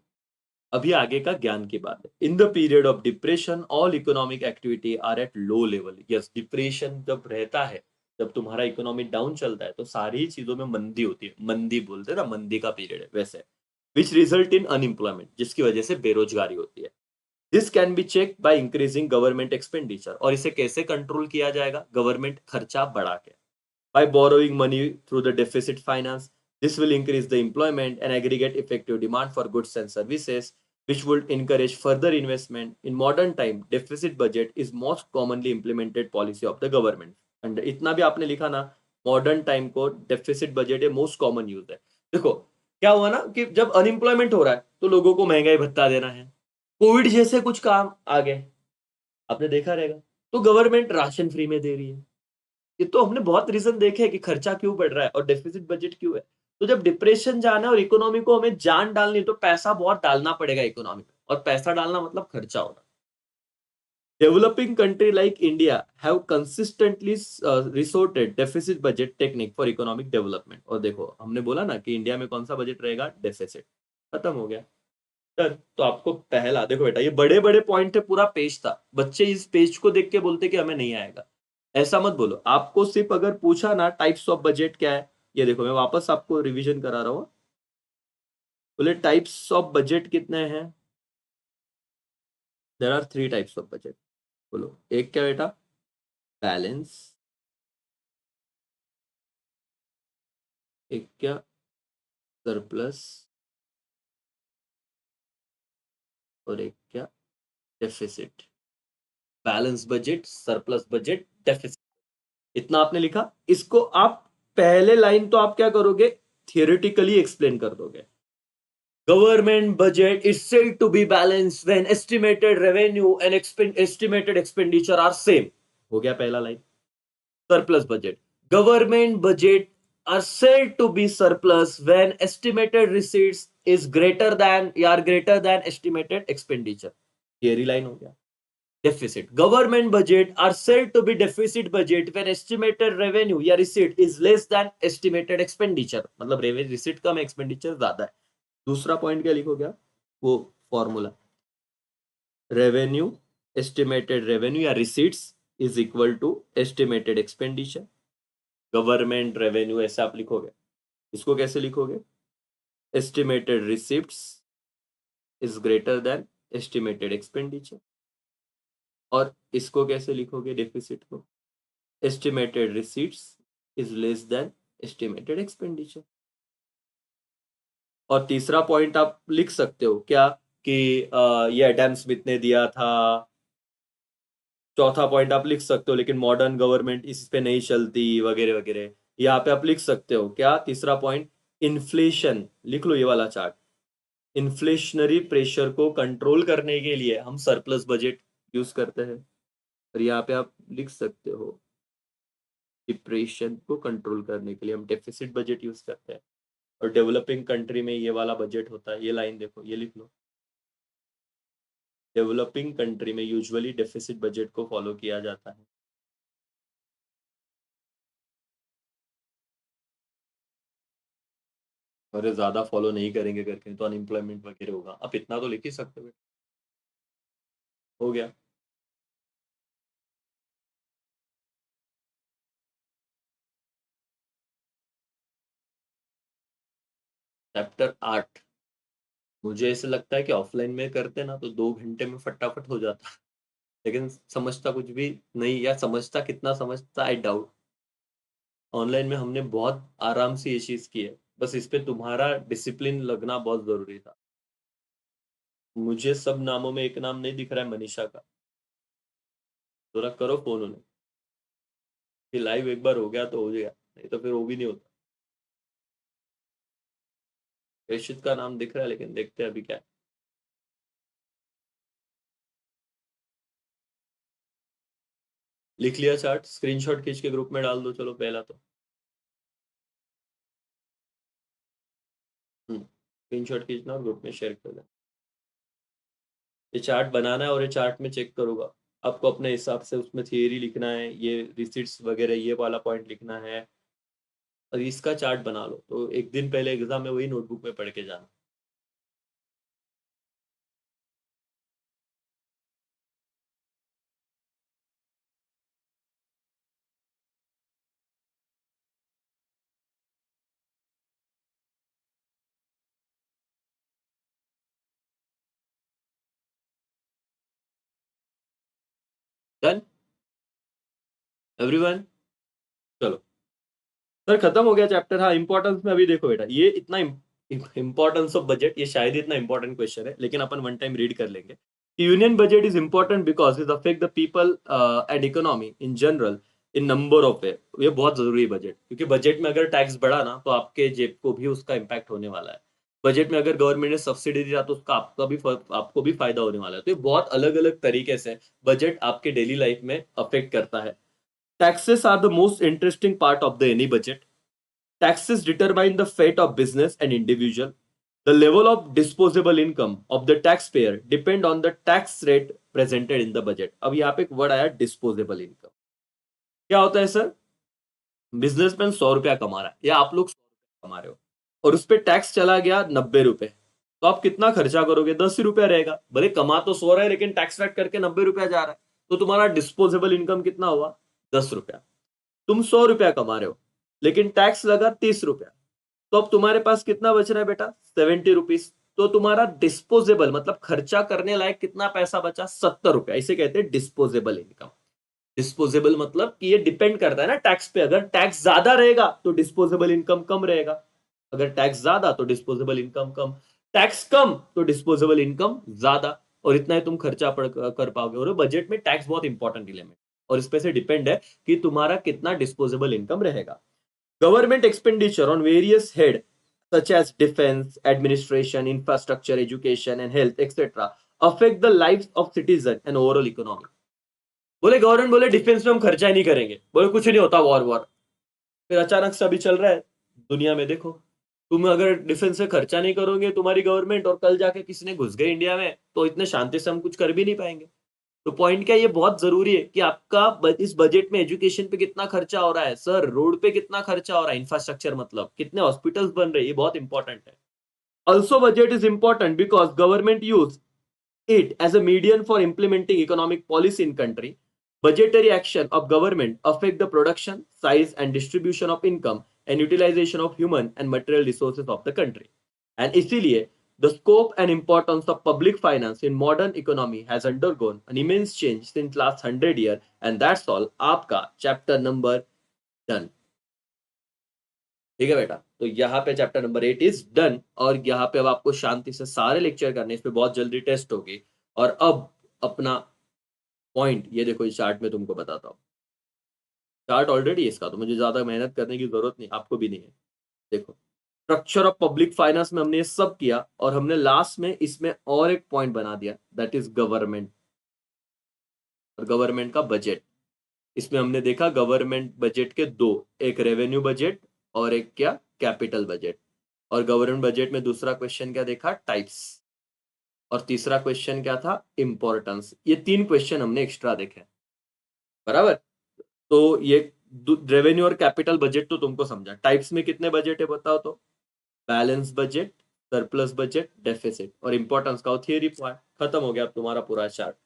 अभी आगे का ज्ञान की बात है। In the period of depression all economic activity are at low level. Yes, depression जब रहता है, जब तुम्हारा इकोनॉमी डाउन चलता है तो सारी चीजों में मंदी होती है। मंदी बोलते हैं ना, मंदी का पीरियड है वैसे। विच रिजल्ट इन अनएम्प्लॉयमेंट, जिसकी वजह से बेरोजगारी होती है। This can be check by increasing government expenditure. और इसे कैसे कंट्रोल किया जाएगा? गवर्नमेंट खर्चा बढ़ा के, by borrowing money through the deficit finance. This will increase the employment and aggregate effective demand for goods and services, which would encourage further investment. In modern time, deficit budget is most commonly implemented policy of the government. And इतना भी आपने लिखा ना, modern time को deficit budget है most common use है। देखो क्या हुआ ना कि जब अनएम्प्लॉयमेंट हो रहा है तो लोगों को महंगाई भत्ता देना है, कोविड जैसे कुछ काम आ गए, आपने देखा रहेगा, तो गवर्नमेंट राशन फ्री में दे रही है। ये तो हमने बहुत रीज़न देखे हैं कि खर्चा क्यों बढ़ रहा है और डेफिसिट बजट क्यों है। तो जब डिप्रेशन जाना है और इकोनॉमी को हमें जान डालनी है तो पैसा बहुत डालना पड़ेगा इकोनॉमी में, और पैसा डालना मतलब खर्चा होना। Developing country like India have consistently resorted deficit budget technique for economic development. और देखो हमने बोला ना कि इंडिया में कौन सा बजट रहेगा? डेफिसिट। खत्म हो गया। डन। तो आपको पहला देखो बेटा, ये बड़े बड़े पॉइंट थे, पूरा पेज था। बच्चे इस पेज को देख के बोलते कि हमें नहीं आएगा। ऐसा मत बोलो। आपको सिर्फ अगर पूछा ना टाइप्स ऑफ बजट क्या है, ये देखो मैं वापस आपको रिवीजन करा रहा हूँ। बोले टाइप्स ऑफ बजट कितने हैं? There are three types of budget. बोलो एक क्या बेटा? बैलेंस। एक क्या? सरप्लस। और एक क्या? Deficit. Balance budget, surplus budget, deficit. इतना आपने लिखा। इसको आप पहले लाइन तो आप क्या करोगे? थियोरेटिकली एक्सप्लेन कर दोगे। Government budget is said to be balanced when estimated revenue and estimated expenditure are same. हो गया पहला line. Surplus budget. Government budget are said to be surplus when estimated receipts is greater than या greater than estimated expenditure. Theory line हो गया। Deficit. Government budget are said to be deficit budget when estimated revenue या receipt is less than estimated expenditure. मतलब receipt कम, expenditure ज्यादा है। दूसरा point क्या लिखोगे आप? वो फॉर्मूला, रेवेन्यू, एस्टिमेटेड रेवेन्यू या receipts is equal to estimated expenditure. Government revenue ऐसा आप लिखोगे। इसको कैसे लिखोगे? Estimated receipts is greater than estimated expenditure. और इसको कैसे लिखोगे डेफिसिट को? Estimated receipts is less than estimated expenditure. और तीसरा पॉइंट आप लिख सकते हो क्या कि ये एडम स्मिथ ने दिया था। चौथा पॉइंट आप लिख सकते हो लेकिन मॉडर्न गवर्नमेंट इस पे नहीं चलती वगैरह वगैरह। यहाँ पे आप लिख सकते हो क्या? तीसरा पॉइंट, इन्फ्लेशन लिख लो, ये वाला चार्ट। इन्फ्लेशनरी प्रेशर को कंट्रोल करने के लिए हम सरप्लस बजट यूज करते हैं। और यहाँ पे आप लिख सकते हो डिप्रेशन को कंट्रोल करने के लिए हम डेफिसिट बजट यूज करते हैं। और डेवलपिंग कंट्री में ये वाला बजट होता है। ये लाइन देखो, ये लिख लो। डेवलपिंग कंट्री में यूजुअली डेफिसिट बजट को फॉलो किया जाता है। अरे ज्यादा फॉलो नहीं करेंगे करके तो अनएम्प्लॉयमेंट वगैरह होगा। आप इतना तो लिख ही सकते हो। हो गया। चैप्टर 8। मुझे ऐसे लगता है कि ऑफलाइन में करते ना तो 2 घंटे में फटाफट हो जाता, लेकिन समझता कुछ भी नहीं, या समझता कितना समझता आई डाउट। ऑनलाइन में हमने बहुत आराम से ये चीज की है। बस इस पे तुम्हारा डिसिप्लिन लगना बहुत जरूरी था। मुझे सब नामों में एक नाम नहीं दिख रहा है, मनीषा का। थोड़ा करो फोन उन्हें कि लाइव एक बार हो गया तो हो गया, नहीं तो फिर वो भी नहीं होता। प्रेषित का नाम दिख रहा है लेकिन देखते हैं अभी क्या है। लिख लिया चार्ट, स्क्रीनशॉट खींच के ग्रुप में डाल दो। चलो पहला तो स्क्रीनशॉट खींचना और ग्रुप में शेयर कर देना। ये चार्ट बनाना है और ये चार्ट में चेक करूंगा। आपको अपने हिसाब से उसमें थियरी लिखना है, ये रिसीट्स वगैरह ये वाला पॉइंट लिखना है और इसका चार्ट बना लो। तो एक दिन पहले एग्जाम में वही नोटबुक में पढ़ के जाना। Done everyone. चलो सर खत्म हो गया चैप्टर। हाँ इंपॉर्टेंस में अभी देखो बेटा, ये इतना इंपॉर्टेंस ऑफ बजट, ये शायद ही इतना इंपॉर्टेंट क्वेश्चन है, लेकिन अपन वन टाइम रीड कर लेंगे। Union budget is important because it affect the people and economy in general in number of वे। ये बहुत जरूरी है बजट, क्योंकि बजट में अगर टैक्स बढ़ा ना तो आपके जेब को भी उसका इम्पैक्ट होने वाला है। बजट में अगर गवर्नमेंट ने सब्सिडी दिया तो उसका आपको भी फायदा होने वाला है। तो ये बहुत अलग अलग तरीके से बजट आपके डेली लाइफ में अफेक्ट करता है। Taxes are the most interesting part of the any budget. Taxes determine the fate of business and individual. The level of disposable income of the taxpayer depend on the tax rate presented in the budget. अब यहाँ पे एक word आया disposable income. क्या होता है sir? Businessman 100 रुपया कमा रहा है या आप लोग 100 रुपया कमा रहे हो और उस पर टैक्स चला गया 90 रुपए, तो आप कितना खर्चा करोगे? 10 रुपया रहेगा। भले कमा तो 100 रहा है लेकिन टैक्स वैट करके 90 रुपया जा रहा है, तो तुम्हारा डिस्पोजेबल इनकम कितना हुआ? 10 रुपया। तुम 100 रुपया कमा रहे हो लेकिन टैक्स लगा 30 रुपया, तो अब तुम्हारे पास कितना बच रहा है बेटा? 70 रुपीज। तो तुम्हारा डिस्पोजेबल मतलब खर्चा करने लायक कितना पैसा बचा? 70 रुपया। इसे कहते हैं डिस्पोजेबल इनकम। डिस्पोजेबल मतलब कि ये डिपेंड करता है ना टैक्स पे। अगर टैक्स ज्यादा रहेगा तो डिस्पोजेबल इनकम कम रहेगा, अगर टैक्स ज्यादा तो डिस्पोजेबल इनकम कम, टैक्स कम तो डिस्पोजेबल इनकम ज्यादा। और इतना ही तुम खर्चा कर पाओगे। और बजट में टैक्स बहुत इंपॉर्टेंट एलिमेंट और इस पे से डिपेंड है कि तुम्हारा कितना डिस्पोजेबल इनकम रहेगा। Government expenditure on various head such as defense, administration, infrastructure, education and health etc. affect the lives of citizens and overall economy. बोले गवर्नमेंट बोले डिफेंस में हम खर्चा ही नहीं करेंगे, बोले कुछ नहीं होता वॉर वॉर। फिर अचानक से अभी चल रहा है दुनिया में, देखो तुम अगर डिफेंस से खर्चा नहीं करोगे तुम्हारी गवर्नमेंट और कल जाके किसी ने घुस गए इंडिया में तो इतने शांति से हम कुछ कर भी नहीं पाएंगे। तो पॉइंट क्या, ये बहुत जरूरी है कि आपका इस बजट में एजुकेशन पे कितना खर्चा हो रहा है सर, रोड पे कितना खर्चा हो रहा है, इंफ्रास्ट्रक्चर मतलब कितने हॉस्पिटल्स बन रहे हैं, ये बहुत इंपॉर्टेंट है। Also budget is important because government use it as a medium for implementing economic policy in country. Budgetary action of government affect the production, size and distribution of income and utilization of human and material resources of the country. And इसीलिए the scope and importance of public finance in modern economy has undergone an immense change since last 100 years. And that's all. आपका chapter number done. ठीक है बेटा, तो यहाँ पे chapter number 8 is done. और यहाँ पे अब आपको शांति से सारे लेक्चर करने, इस पे बहुत जल्दी टेस्ट होगी। और अब अपना पॉइंट ये देखो, इस चार्ट में तुमको बताता हूँ। चार्ट ऑलरेडी है इसका, तो मुझे ज्यादा मेहनत करने की जरूरत नहीं, आपको भी नहीं है। देखो स्ट्रक्चर ऑफ पब्लिक फाइनेंस में हमने ये सब किया और हमने लास्ट में इसमें और एक पॉइंट बना दिया, दैट इज गवर्नमेंट और गवर्नमेंट का बजट। इसमें हमने देखा गवर्नमेंट बजट के दो, एक रेवेन्यू बजट और एक क्या, कैपिटल बजट। और गवर्नमेंट बजट में दूसरा क्वेश्चन क्या देखा, टाइप्स। और तीसरा क्वेश्चन क्या था, इंपॉर्टेंस। ये तीन क्वेश्चन हमने एक्स्ट्रा देखे, बराबर। तो ये रेवेन्यू और कैपिटल बजट तो तुमको समझा। टाइप्स में कितने बजट है बताओ तो? Balance budget, surplus budget, deficit. और इंपॉर्टेंस का थियरी पार्ट। खत्म हो गया अब तुम्हारा पूरा चार्ट।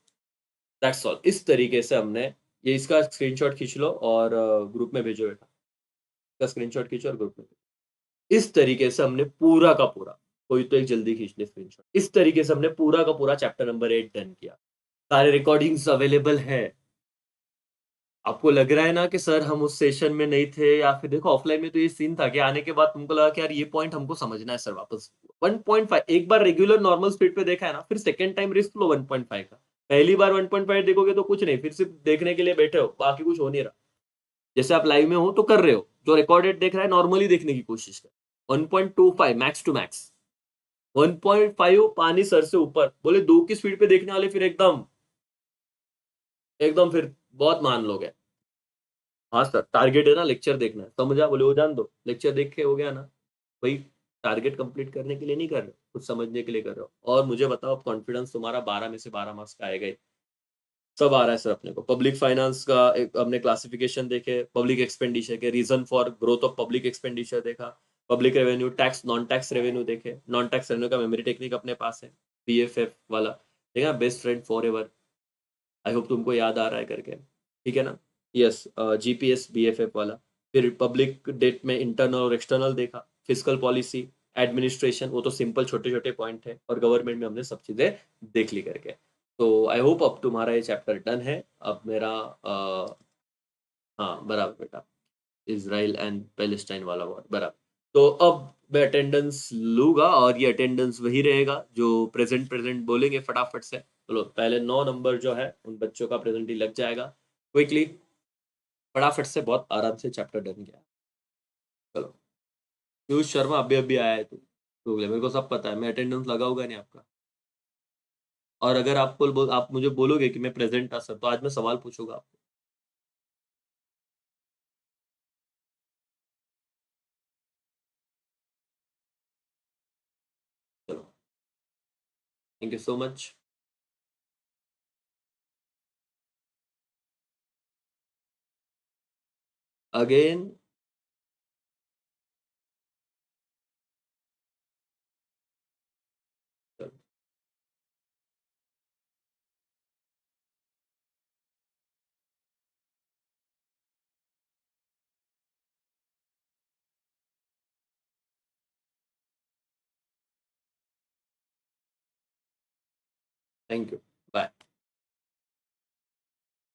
That's all. इस तरीके से हमने ये, इसका स्क्रीनशॉट खींच लो और ग्रुप में भेजो बेटा। इसका स्क्रीनशॉट खींचो और ग्रुप में भेजो। इस तरीके से हमने पूरा का पूरा, कोई तो एक जल्दी खींच ले स्क्रीनशॉट। इस तरीके से हमने पूरा का पूरा चैप्टर नंबर 8 डन किया। सारे रिकॉर्डिंग्स अवेलेबल है। आपको लग रहा है ना कि सर हम उस सेशन में नहीं थे, या फिर देखो ऑफलाइन में तो ये सीन था कि आने के बाद तुमको लगा कि यार ये पॉइंट हमको समझना है सर वापस। 1.5 एक बार रेगुलर नॉर्मल स्पीड पे देखा है ना, फिर सेकंड टाइम रिस्क लो 1.5 का। पहली बार 1.5 देखोगे तो कुछ नहीं, फिर सिर्फ देखने के लिए बैठे हो, बाकी कुछ हो नहीं रहा। जैसे आप लाइव में हो तो कर रहे हो, जो रिकॉर्डेड देख रहा है नॉर्मली देखने की कोशिश कर। 1.25 मैक्स टू मैक्स। 1.5 पानी सर से ऊपर, बोले 2 की स्पीड पे देखने वाले फिर एकदम एकदम फिर बहुत मान लोगे। हाँ सर, टारगेट है ना लेक्चर देखना है। समझा? बोले वो जान दो, लेक्चर देख के हो गया ना? भाई टारगेट कंप्लीट करने के लिए नहीं कर रहे हो, कुछ समझने के लिए कर रहे हो। और मुझे बताओ अब कॉन्फिडेंस तुम्हारा 12 में से 12 मार्क्स का आएगा ही। सब आ रहा है सर अपने को। पब्लिक फाइनेंस का एक हमने क्लासिफिकेशन देखे, पब्लिक एक्सपेंडिचर के reason for growth of public expenditure देखा, public revenue, tax, non tax revenue देखे। नॉन टैक्स रेवेन्यू का मेमोरी टेक्निक अपने पास है, बीएफएफ वाला। देखा best friend forever. I hope तुमको याद आ रहा है करके। ठीक है ना? यस जीपीएस बीएफएफ वाला। फिर पब्लिक डेट में इंटरनल और एक्सटर्नल देखा, फिस्कल पॉलिसी, एडमिनिस्ट्रेशन, वो तो सिंपल छोटे-छोटे पॉइंट है और गवर्नमेंट में हमने सब चीज़ें देख ली करके। तो आई होप अब तुम्हारा ये चैप्टर डन है। अब मेरा हाँ, बराबर बेटा। इज़राइल एंड पैलेस्टाइन वाला वॉर, बराबर। तो अब मैं अटेंडेंस लूँगा और ये अटेंडेंस वही रहेगा जो प्रेज़ेंट प्रेज़ेंट बोलेंगे फटाफट से। चलो पहले 9 नंबर जो है उन बच्चों का प्रेज़ेंट ही लग जाएगा। क्विकली फटाफट से बहुत आराम से चैप्टर डन किया। चलो, पीयूष शर्मा अभी-अभी आया है तू। तो मेरे को सब पता है, मैं अटेंडेंस लगाऊँगा नहीं आपका। और अगर आप मुझे बोलोगे कि मैं प्रेज़ेंट था सर, तो आज मैं सवाल पूछूँगा आपको। चलो, thank you so much. Again thank you.